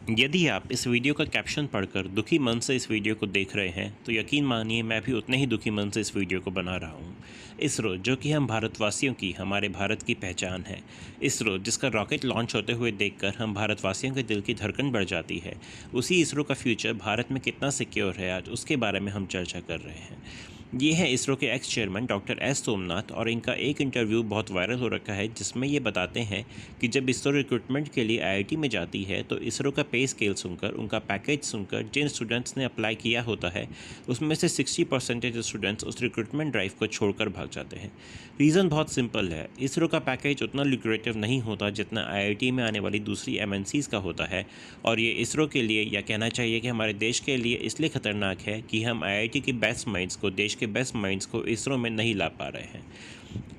यदि आप इस वीडियो का कैप्शन पढ़कर दुखी मन से इस वीडियो को देख रहे हैं तो यकीन मानिए मैं भी उतने ही दुखी मन से इस वीडियो को बना रहा हूँ। इसरो जो कि हम भारतवासियों की हमारे भारत की पहचान है। इसरो जिसका रॉकेट लॉन्च होते हुए देखकर हम भारतवासियों के दिल की धड़कन बढ़ जाती है। उसी इसरो का फ्यूचर भारत में कितना सिक्योर है आज उसके बारे में हम चर्चा कर रहे हैं। ये है इसरो के x chairman doctor S Somnath और इनका एक इंटरव्यू बहुत वायरल हो रखा है जिसमें ये बताते हैं कि जब इसरो रिक्रूटमेंट के लिए आईआईटी में जाती है तो इसरो का पे स्केल सुनकर उनका पैकेज सुनकर जिन स्टूडेंट्स ने अप्लाई किया होता है उसमें से 60% स्टूडेंट्स उस रिक्रूटमेंट ड्राइव को छोड़कर भाग जाते हैं। रीज़न बहुत सिंपल है, इसरो का पैकेज उतना लुक्रेटिव नहीं होता जितना आईआईटी में आने वाली दूसरी एमएनसीज़ का होता है। और ये इसरो के लिए या कहना चाहिए कि हमारे देश के लिए इसलिए ख़तरनाक है कि हम आईआईटी के बेस्ट माइंड्स को देश के बेस्ट माइंड्स को इसरो में नहीं ला पा रहे हैं।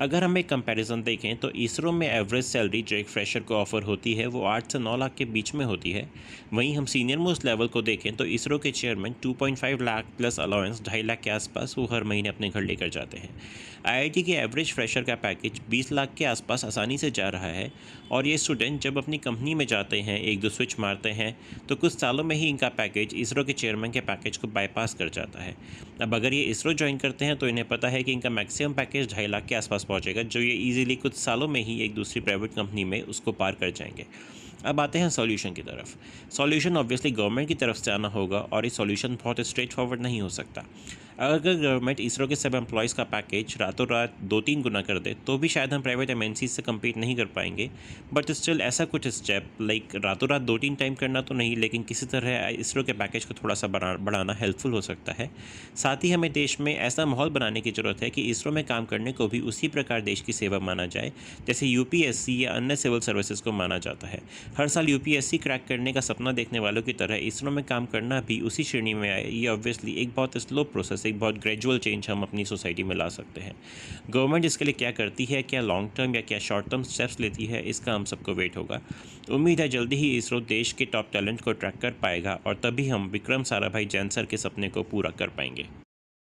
अगर हम एक कंपैरिजन देखें तो इसरो में एवरेज सैलरी जो एक फ्रेशर को ऑफर होती है वो 8 से 9 लाख के बीच में होती है। वहीं हम सीनियर मोस्ट लेवल को देखें तो इसरो के chairman 2.5 lakh plus allowance 2.5 lakh के आसपास वो हर महीने अपने घर लेकर जाते हैं। आईआईटी के एवरेज फ्रेशर का पैकेज 20 लाख के आसपास आसानी से जा रहा है। और ये स्टूडेंट जब अपनी कंपनी में जाते हैं एक दो स्विच मारते हैं तो कुछ सालों में ही इनका पैकेज इसरो के चेयरमैन के पैकेज को बाईपास कर जाता है। अब अगर ये इसरो ज्वाइन करते हैं तो इन्हें पता है कि इनका मैक्सिमम पैकेज 2.5 लाख के आसपास पहुंचेगा, जो ये इजीली कुछ सालों में ही एक दूसरी प्राइवेट कंपनी में उसको पार कर जाएंगे। अब आते हैं सॉल्यूशन की तरफ। सॉल्यूशन ऑब्वियसली गवर्नमेंट की तरफ से आना होगा और ये सॉल्यूशन बहुत स्ट्रेट फॉरवर्ड नहीं हो सकता। अगर गवर्नमेंट इसरो के सब एम्प्लॉयज़ का पैकेज रातों रात 2-3 गुना कर दे तो भी शायद हम प्राइवेट एमएनसी से कम्पीट नहीं कर पाएंगे। बट स्टिल ऐसा कुछ स्टेप लाइक रातों रात 2-3 टाइम करना तो नहीं, लेकिन किसी तरह इसरो के पैकेज को थोड़ा सा बढ़ाना हेल्पफुल हो सकता है। साथ ही हमें देश में ऐसा माहौल बनाने की ज़रूरत है कि इसरो में काम करने को भी उसी प्रकार देश की सेवा माना जाए जैसे यूपीएससी या अन्य सिविल सर्विसेज को माना जाता है। हर साल यूपीएससी क्रैक करने का सपना देखने वालों की तरह इसरो में काम करना भी उसी श्रेणी में आए। ये ऑब्वियसली एक बहुत स्लो प्रोसेस, एक बहुत ग्रेजुअल चेंज हम अपनी सोसाइटी में ला सकते हैं। गवर्नमेंट इसके लिए क्या करती है, क्या लॉन्ग टर्म या क्या शॉर्ट टर्म स्टेप्स लेती है, इसका हम सबको वेट होगा। उम्मीद है जल्दी ही इसरो देश के टॉप टैलेंट को ट्रैक कर पाएगा और तभी हम विक्रम साराभाई जैन सर के सपने को पूरा कर पाएंगे।